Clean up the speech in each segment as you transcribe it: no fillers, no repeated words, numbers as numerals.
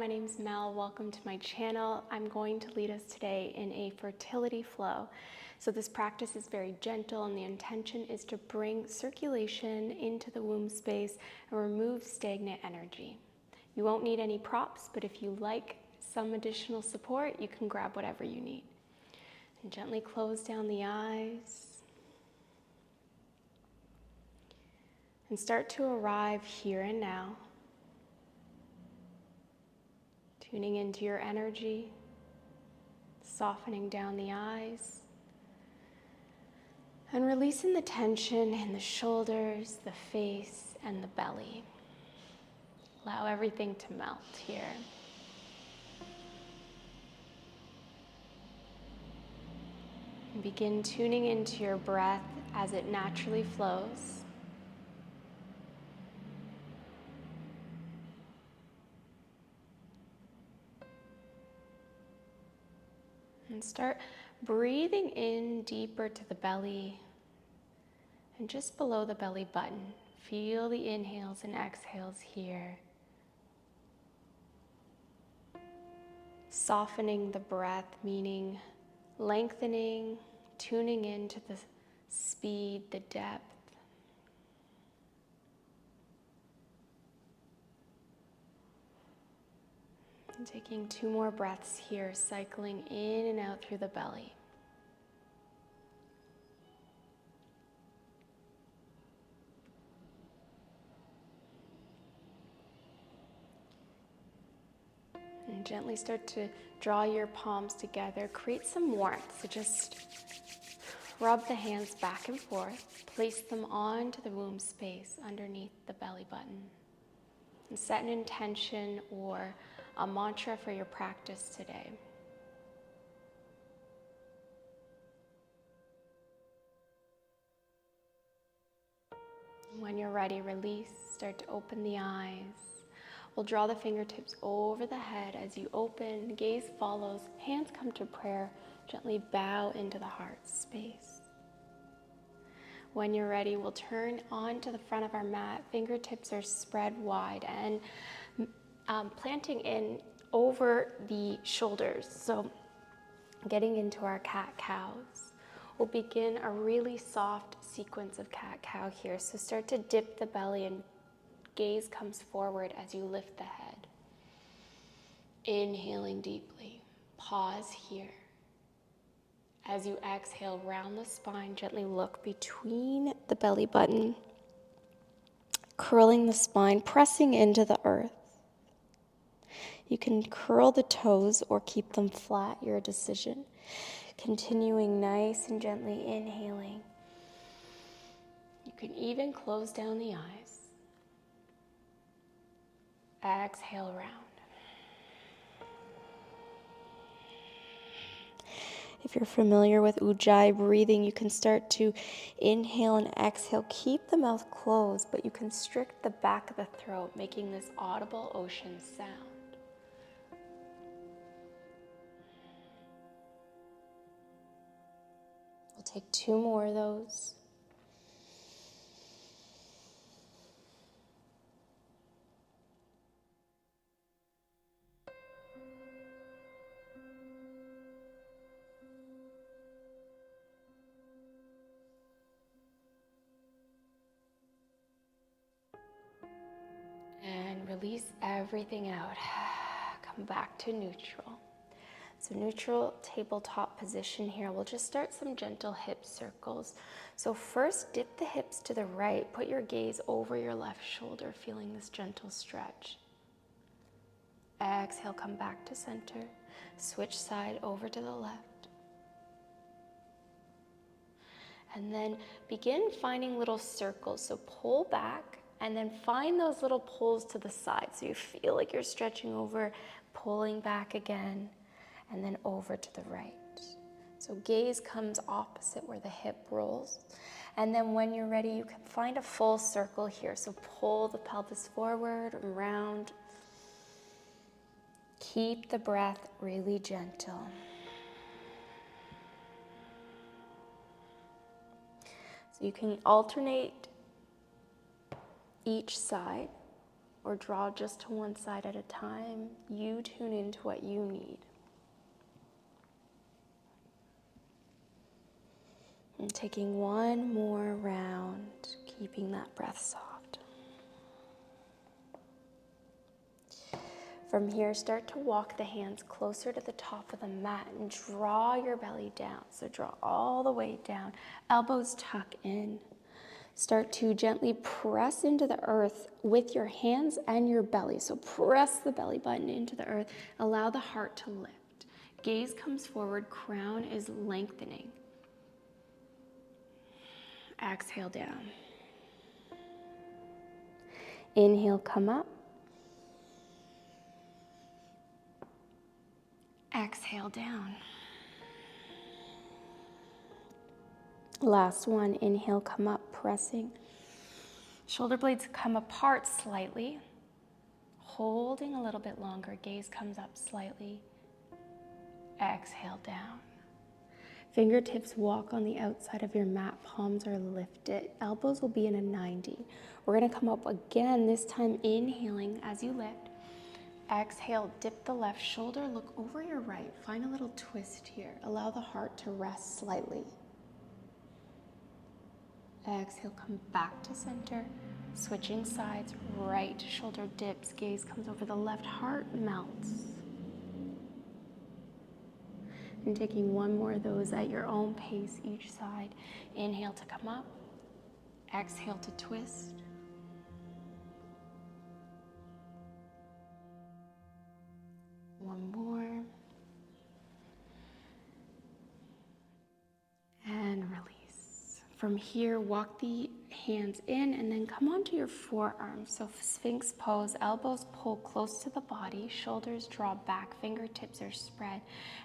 my name's Mel. Welcome to my channel. I'm going to lead us today in a fertility flow. So this practice is very gentle and the intention is to bring circulation into the womb space and remove stagnant energy. You won't need any props, but if you like some additional support, you can grab whatever you need. And gently close down the eyes. And start to arrive here and now. Tuning into your energy, softening down the eyes, and releasing the tension in the shoulders, the face, and the belly. Allow everything to melt here. And begin tuning into your breath as it naturally flows. And start breathing in deeper to the belly and just below the belly button. Feel the inhales and exhales here. Softening the breath, meaning lengthening, tuning into the speed, the depth. And taking 2 more breaths here, cycling in and out through the belly. And gently start to draw your palms together. Create some warmth. So just rub the hands back and forth. Place them onto the womb space underneath the belly button. And set an intention or a mantra for your practice today. When you're ready, release. Start to open the eyes. We'll draw the fingertips over the head as you open. Gaze follows. Hands come to prayer. Gently bow into the heart space. When you're ready, we'll turn onto the front of our mat. Fingertips are spread wide and planting in over the shoulders. So getting into our cat-cows. We'll begin a really soft sequence of cat-cow here. So start to dip the belly and gaze comes forward as you lift the head. Inhaling deeply. Pause here. As you exhale, round the spine, gently look between the belly button, curling the spine, pressing into the earth. You can curl the toes or keep them flat, your decision. Continuing nice and gently inhaling. You can even close down the eyes. Exhale round. If you're familiar with Ujjayi breathing, you can start to inhale and exhale. Keep the mouth closed, but you constrict the back of the throat, making this audible ocean sound. We'll take 2 more of those. And release everything out. Come back to neutral. So neutral tabletop position here. We'll just start some gentle hip circles. So first, dip the hips to the right. Put your gaze over your left shoulder, feeling this gentle stretch. Exhale, come back to center. Switch side over to the left. And then begin finding little circles. So pull back and then find those little pulls to the side. So you feel like you're stretching over, pulling back again, and then over to the right. So gaze comes opposite where the hip rolls. And then when you're ready, you can find a full circle here. So pull the pelvis forward and round. Keep the breath really gentle. So you can alternate each side. or draw just to one side at a time. You tune into what you need. And taking one more round, keeping that breath soft. From here, start to walk the hands closer to the top of the mat and draw your belly down. So draw all the way down, elbows tuck in. Start to gently press into the earth with your hands and your belly. So press the belly button into the earth. Allow the heart to lift. Gaze comes forward, crown is lengthening. Exhale down. Inhale, come up. Exhale down. Last one, inhale, come up, pressing. Shoulder blades come apart slightly. Holding a little bit longer, gaze comes up slightly. Exhale down. Fingertips walk on the outside of your mat, palms are lifted. Elbows will be in a 90. We're gonna come up again, this time inhaling as you lift. Exhale, dip the left shoulder, look over your right. Find a little twist here. Allow the heart to rest slightly. Exhale, come back to center. Switching sides, right shoulder dips, gaze comes over the left, heart melts. And taking one more of those at your own pace each side. Inhale to come up. Exhale to twist. One more. And release. From here, walk the hands in and then come onto your forearms. So Sphinx pose, elbows pull close to the body, shoulders draw back, fingertips are spread,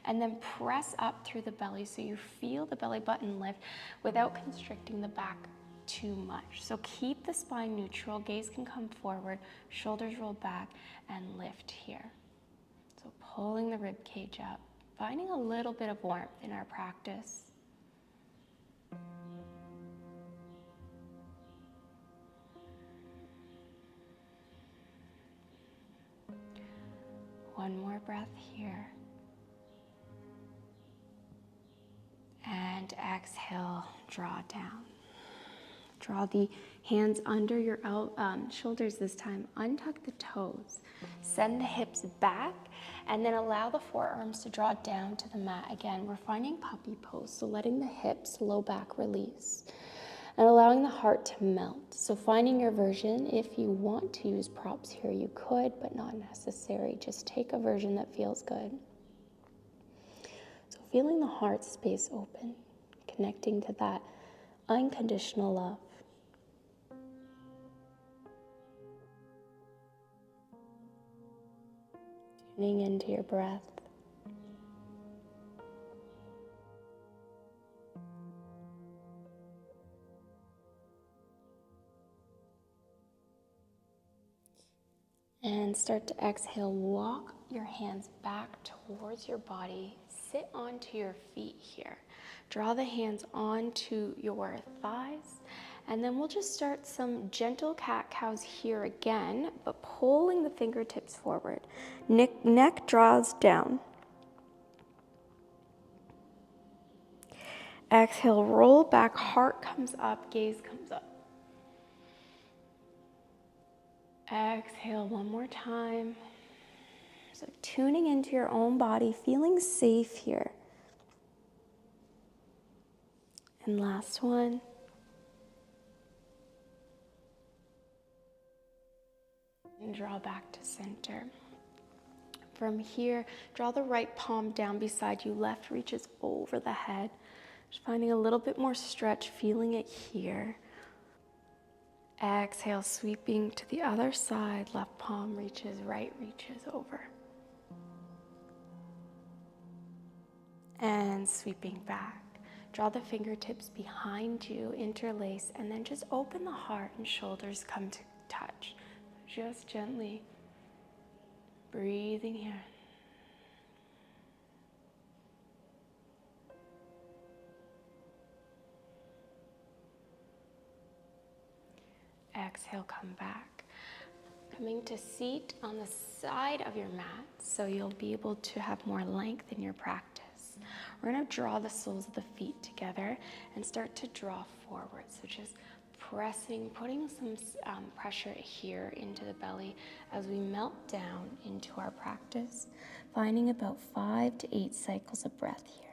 and then press up through the belly so you feel the belly button lift without constricting the back too much. So keep the spine neutral, gaze can come forward, shoulders roll back, and lift here. So pulling the rib cage up, finding a little bit of warmth in our practice. One more breath here. And exhale, draw down. Draw the hands under your shoulders this time. Untuck the toes. Send the hips back and then allow the forearms to draw down to the mat. Again, we're finding puppy pose, so letting the hips, low back release. And allowing the heart to melt. So finding your version, if you want to use props here, you could, but not necessary. Just take a version that feels good. So feeling the heart space open, connecting to that unconditional love. Tuning into your breath. And start to exhale, walk your hands back towards your body. Sit onto your feet here. Draw the hands onto your thighs. And then we'll just start some gentle cat-cows here again, but pulling the fingertips forward. Neck draws down. Exhale, roll back, heart comes up, gaze comes up. Exhale one more time. So tuning into your own body, feeling safe here. And last one. And draw back to center. From here, draw the right palm down beside you, left reaches over the head. Just finding a little bit more stretch, feeling it here. Exhale, sweeping to the other side, left palm reaches, right reaches over. And sweeping back. Draw the fingertips behind you, interlace, and then just open the heart and shoulders come to touch. Just gently breathing here. Exhale, come back. Coming to seat on the side of your mat so you'll be able to have more length in your practice. We're going to draw the soles of the feet together and start to draw forward. So just pressing, putting some pressure here into the belly as we melt down into our practice, finding about 5 to 8 cycles of breath here.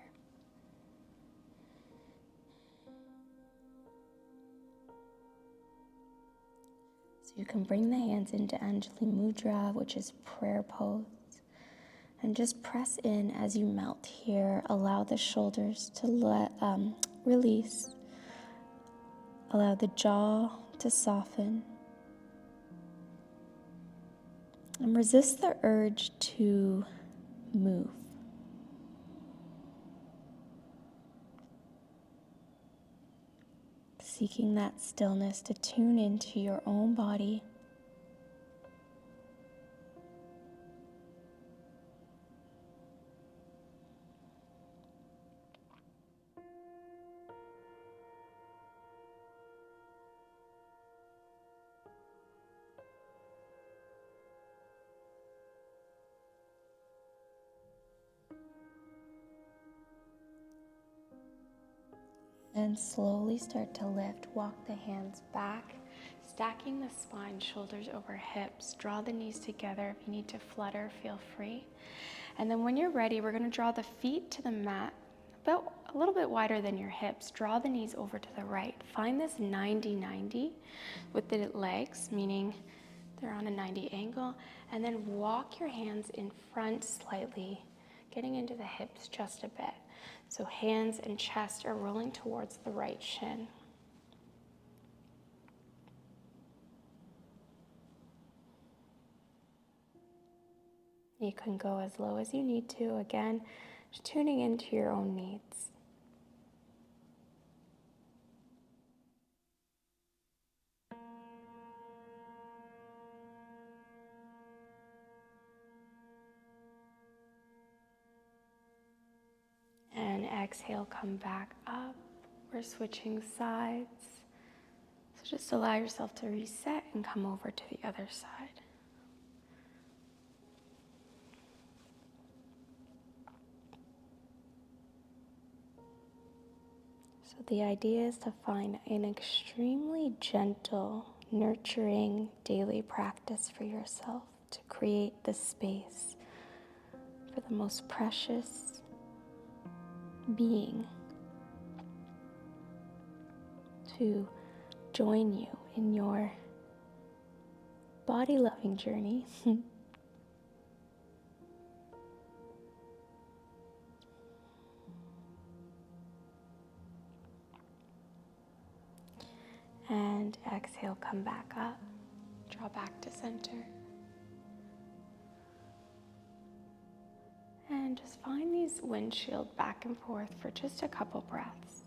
So you can bring the hands into Anjali Mudra, which is prayer pose. And just press in as you melt here. Allow the shoulders to release. Allow the jaw to soften. And resist the urge to move. Seeking that stillness to tune into your own body. And slowly start to lift. Walk the hands back, stacking the spine, shoulders over hips. Draw the knees together. If you need to flutter, feel free. And then when you're ready, we're going to draw the feet to the mat, about a little bit wider than your hips. Draw the knees over to the right. Find this 90-90 with the legs, meaning they're on a 90 angle. And then walk your hands in front slightly, getting into the hips just a bit. So hands and chest are rolling towards the right shin. You can go as low as you need to. Again, just tuning into your own needs. And exhale, come back up. We're switching sides. So just allow yourself to reset and come over to the other side. So the idea is to find an extremely gentle, nurturing daily practice for yourself to create the space for the most precious being to join you in your body-loving journey. And exhale, come back up. Draw back to center. And just find these windshield back and forth for just a couple breaths.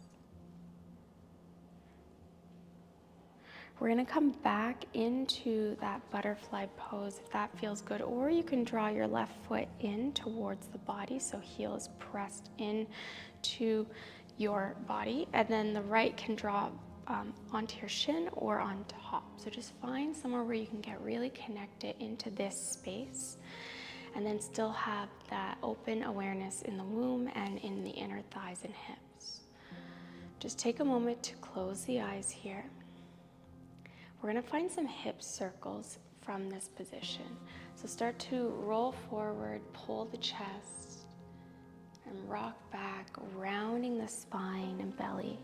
We're going to come back into that butterfly pose if that feels good, or you can draw your left foot in towards the body so heel is pressed in to your body, and then the right can draw onto your shin or on top. So just find somewhere where you can get really connected into this space and then still have that open awareness in the womb and in the inner thighs and hips. Just take a moment to close the eyes here. We're going to find some hip circles from this position. So start to roll forward, pull the chest, and rock back, rounding the spine and belly.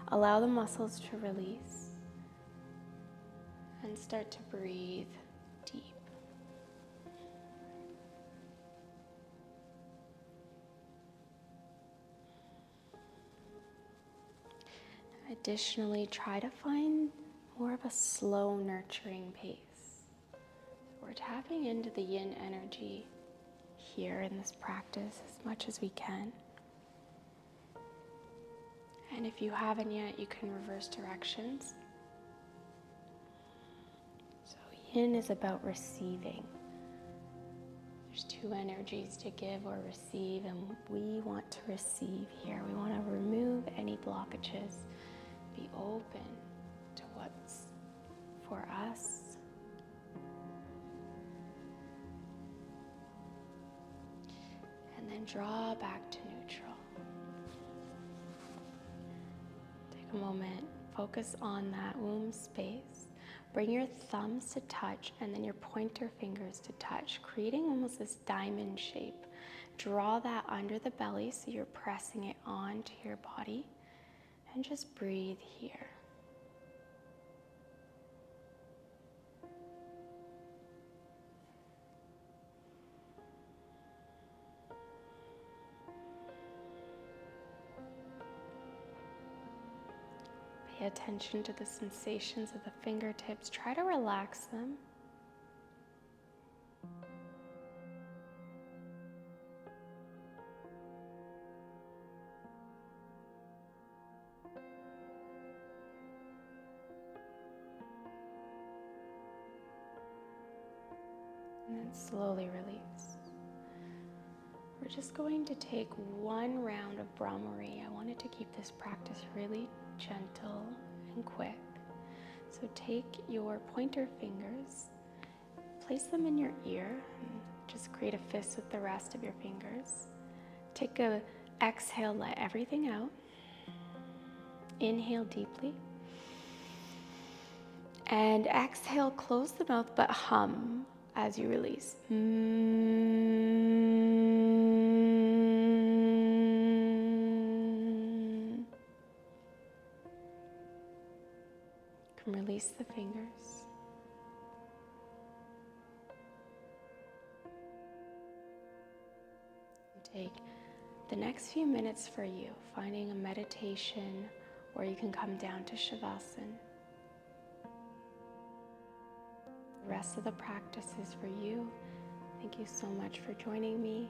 Allow the muscles to release. And start to breathe deep. Additionally, try to find more of a slow, nurturing pace. We're tapping into the yin energy here in this practice as much as we can. And if you haven't yet, you can reverse directions. So yin is about receiving. There's two energies, to give or receive, and we want to receive here. We want to remove any blockages, be open to what's for us, and draw back to neutral. Take a moment, focus on that womb space. Bring your thumbs to touch and then your pointer fingers to touch, creating almost this diamond shape. Draw that under the belly so you're pressing it onto your body, and just breathe here. Pay attention to the sensations of the fingertips. Try to relax them. And then slowly release. We're just going to take one round of Brahmari. I wanted to keep this practice really gentle and quick. So take your pointer fingers, place them in your ear, and just create a fist with the rest of your fingers. Take a exhale, let everything out. Inhale deeply. And exhale, close the mouth, but hum as you release. You can release the fingers. Take the next few minutes for you, finding a meditation where you can come down to Shavasana. The rest of the practice is for you. Thank you so much for joining me.